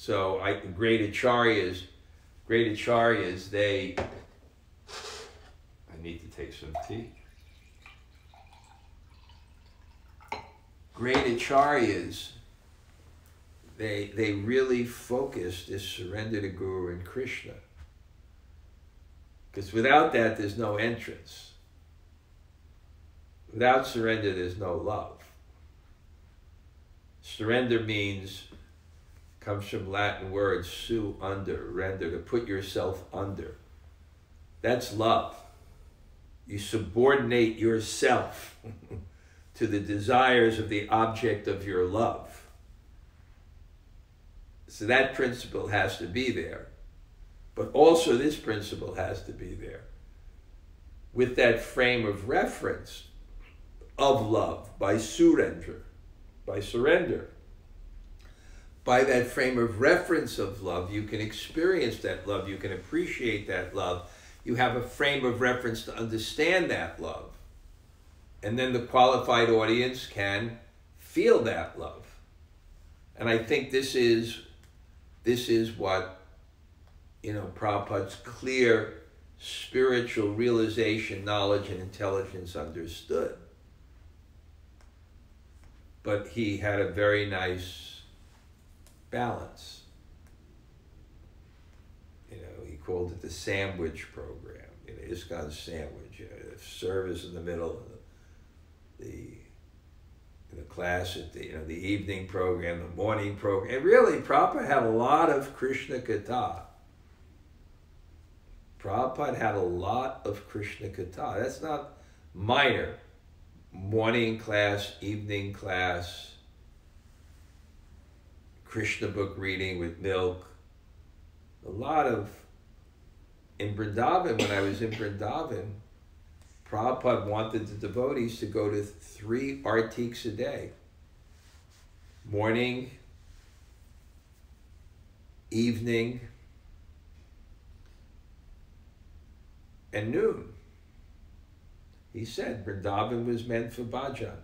So great acharyas, they, I need to take some tea. Great acharyas, they really focus this surrender to Guru and Krishna. Because without that, there's no entrance. Without surrender, there's no love. Surrender comes from Latin words, su, under, render, to put yourself under. That's love. You subordinate yourself to the desires of the object of your love. So that principle has to be there. But also this principle has to be there. With that frame of reference of love, by surrender. By that frame of reference of love, you can experience that love, you can appreciate that love, you have a frame of reference to understand that love. And then the qualified audience can feel that love. And I think this is what, Prabhupada's clear spiritual realization, knowledge, and intelligence understood. But he had a very nice balance. He called it the sandwich program. ISKCON's sandwich. The service in the middle, the class at the evening program, the morning program. And really, Prabhupada had a lot of Krishna Katha. That's not minor. Morning class, evening class, Krishna book reading with milk. A lot of, in Vrindavan, when I was in Vrindavan, Prabhupada wanted the devotees to go to 3 artiks a day. Morning, evening, and noon. He said Vrindavan was meant for bhajan.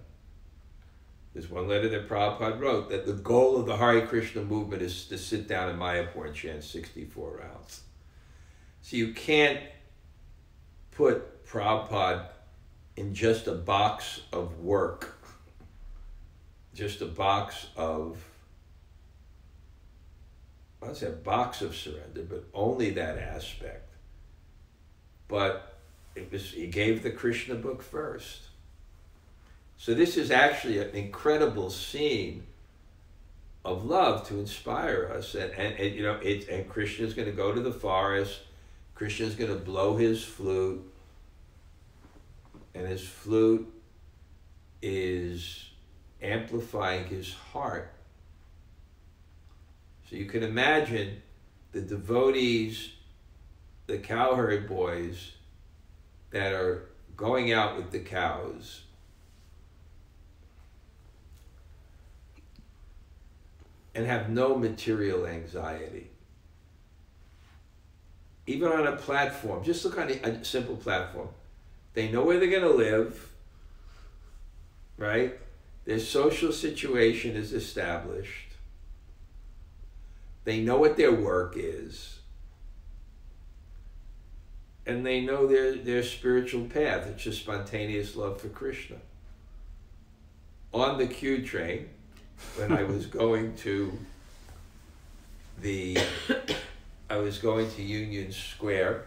There's one letter that Prabhupada wrote that the goal of the Hare Krishna movement is to sit down in Mayapur and chant 64 rounds. So you can't put Prabhupada in just a box of work, just a box of, I won't say a box of surrender, but only that aspect. But he gave the Krishna book first. So this is actually an incredible scene of love to inspire us. And Krishna's going to go to the forest. Krishna's going to blow his flute. And his flute is amplifying his heart. So you can imagine the devotees, the cowherd boys that are going out with the cows, and have no material anxiety. Even on a platform, just look on a simple platform. They know where they're going to live, right? Their social situation is established. They know what their work is. And they know their spiritual path. It's just spontaneous love for Krishna. On the Q train, when I was going to Union Square,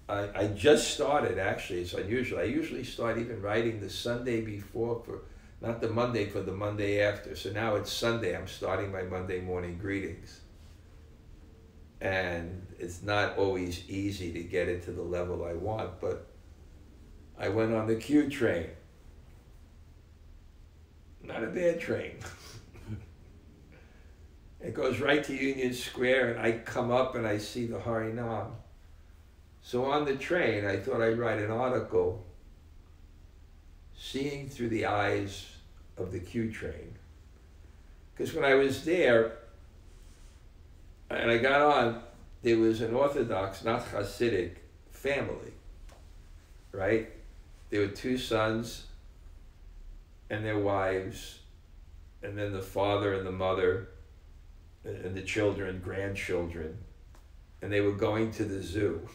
I just started, actually, it's unusual. I usually start even writing the Sunday before, not the Monday, for the Monday after. So now it's Sunday, I'm starting my Monday morning greetings. And it's not always easy to get it to the level I want, but I went on the Q train. Not a bad train. It goes right to Union Square, and I come up and I see the Harinam. So on the train, I thought I'd write an article, Seeing Through the Eyes of the Q train. Because when I was there, and I got on, there was an Orthodox, not Hasidic, family, right? There were 2 sons and their wives, and then the father and the mother, and the children, grandchildren, and they were going to the zoo.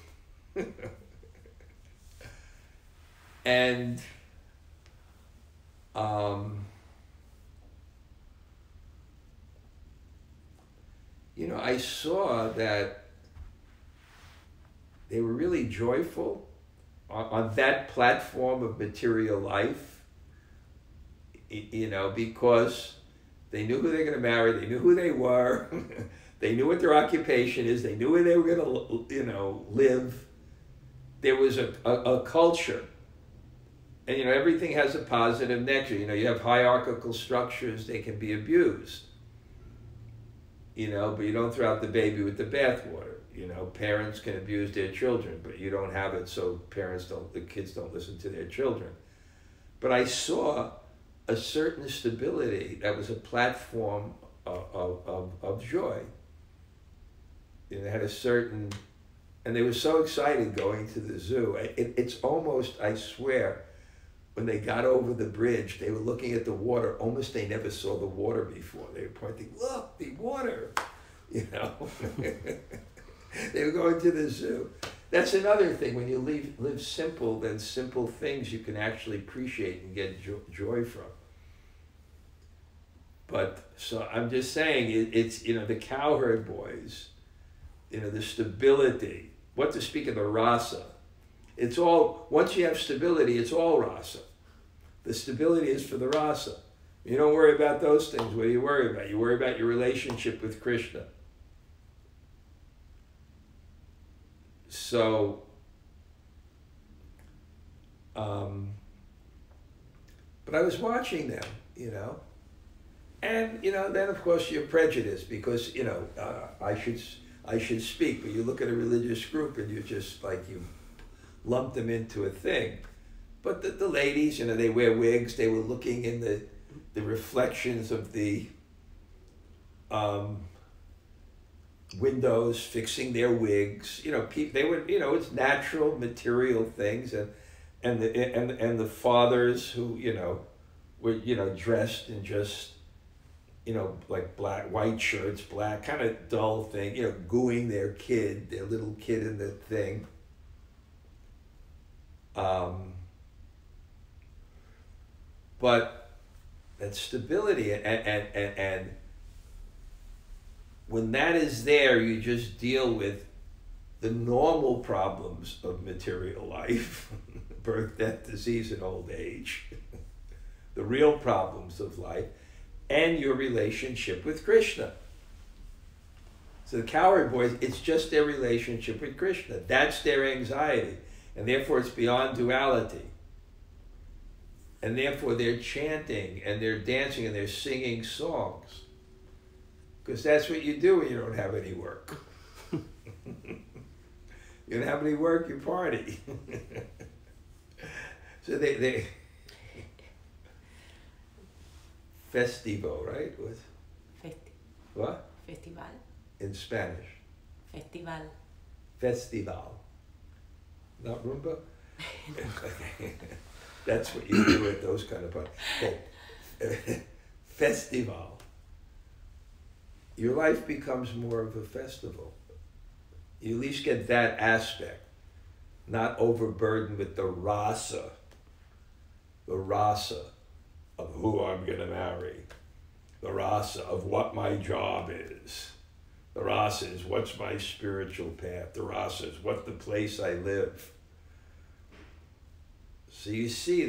And you know, I saw that they were really joyful on that platform of material life, you know, because they knew who they were going to marry, they knew who they were, they knew what their occupation is, they knew where they were going to, you know, live. There was a culture. And, you know, everything has a positive nature. You know, you have hierarchical structures, they can be abused. You know, but you don't throw out the baby with the bathwater. You know, parents can abuse their children, but you don't have it so the kids don't listen to their children. But I saw a certain stability that was a platform of joy. You know, it had a certain, and they were so excited going to the zoo. It's almost, I swear, when they got over the bridge, they were looking at the water. Almost they never saw the water before. They were pointing, look, the water, you know. They were going to the zoo. That's another thing. When you live simple, then simple things you can actually appreciate and get joy from. But, so I'm just saying, it's, you know, the cowherd boys, you know, the stability, what to speak of the rasa. It's all, once you have stability, it's all rasa. The stability is for the rasa. You don't worry about those things. What do you worry about? You worry about your relationship with Krishna. So, but I was watching them, you know, and, you know, then of course you're prejudiced because, you know, I should speak, but you look at a religious group and you just like, you lump them into a thing. But the ladies, you know, they wear wigs. They were looking in the reflections of the windows, fixing their wigs. You know, they would, you know, it's natural material things, and the fathers who, you know, were, you know, dressed in just, you know, like white shirts, black, kind of dull thing, you know, gooing their little kid in the thing. But that stability, and when that is there, you just deal with the normal problems of material life, birth, death, disease, and old age, the real problems of life, and your relationship with Krishna. So the cowherd boys, it's just their relationship with Krishna. That's their anxiety. And therefore it's beyond duality. And therefore they're chanting and they're dancing and they're singing songs. Because that's what you do when you don't have any work. You don't have any work, you party. So they Festivo, right? What? Festival. In Spanish. Festival. Festival. Not rumba? That's what you do at those kind of parties. Okay. Festival. Your life becomes more of a festival. You at least get that aspect, not overburdened with the rasa of who I'm going to marry, the rasa of what my job is. The rasa is what's my spiritual path. The rasa is what the place I live. So you see,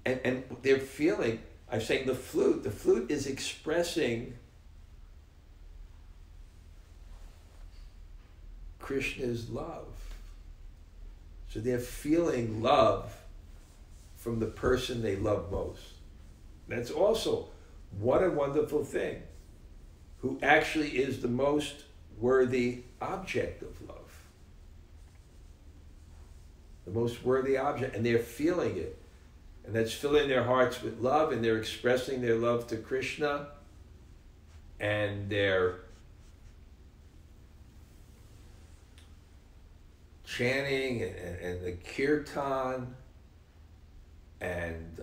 and they're feeling, I'm saying the flute is expressing Krishna's love. So they're feeling love from the person they love most. That's also, what a wonderful thing. Who actually is the most worthy object of love. The most worthy object, and they're feeling it. And that's filling their hearts with love, and they're expressing their love to Krishna, and they're chanting and the kirtan and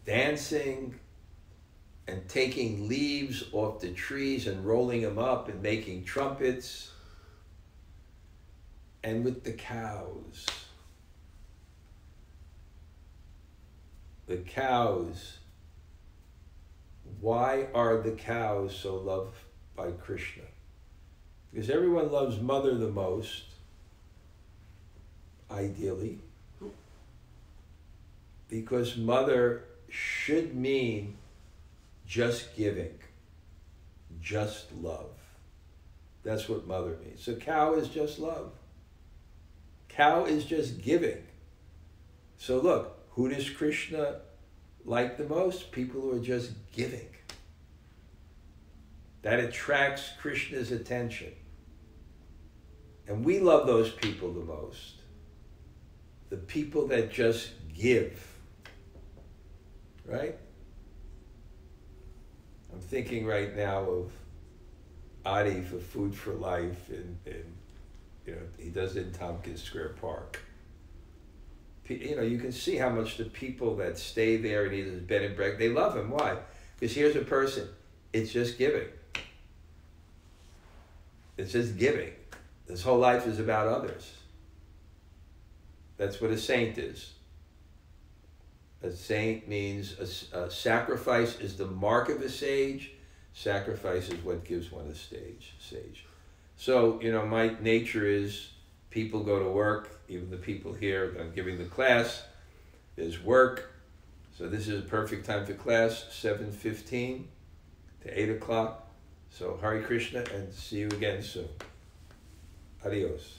dancing and taking leaves off the trees and rolling them up and making trumpets. And with the cows. The cows. Why are the cows so loved by Krishna? Because everyone loves mother the most, ideally. Because mother should mean just giving, just love. That's what mother means. So cow is just love. Cow is just giving. So look, who does Krishna like the most? People who are just giving. That attracts Krishna's attention. And we love those people the most. The people that just give. Right? I'm thinking right now of Adi for Food for Life, and you know, he does it in Tompkins Square Park. You know, you can see how much the people that stay there and eat his bed and breakfast, they love him. Why? Because here's a person, it's just giving. It's just giving. His whole life is about others. That's what a saint is. A saint means a sacrifice is the mark of a sage. Sacrifice is what gives one a sage. So, you know, my nature is people go to work, even the people here, I'm giving the class, there's work. So this is a perfect time for class, 7:15 to 8 o'clock. So Hare Krishna, and see you again soon. Adios.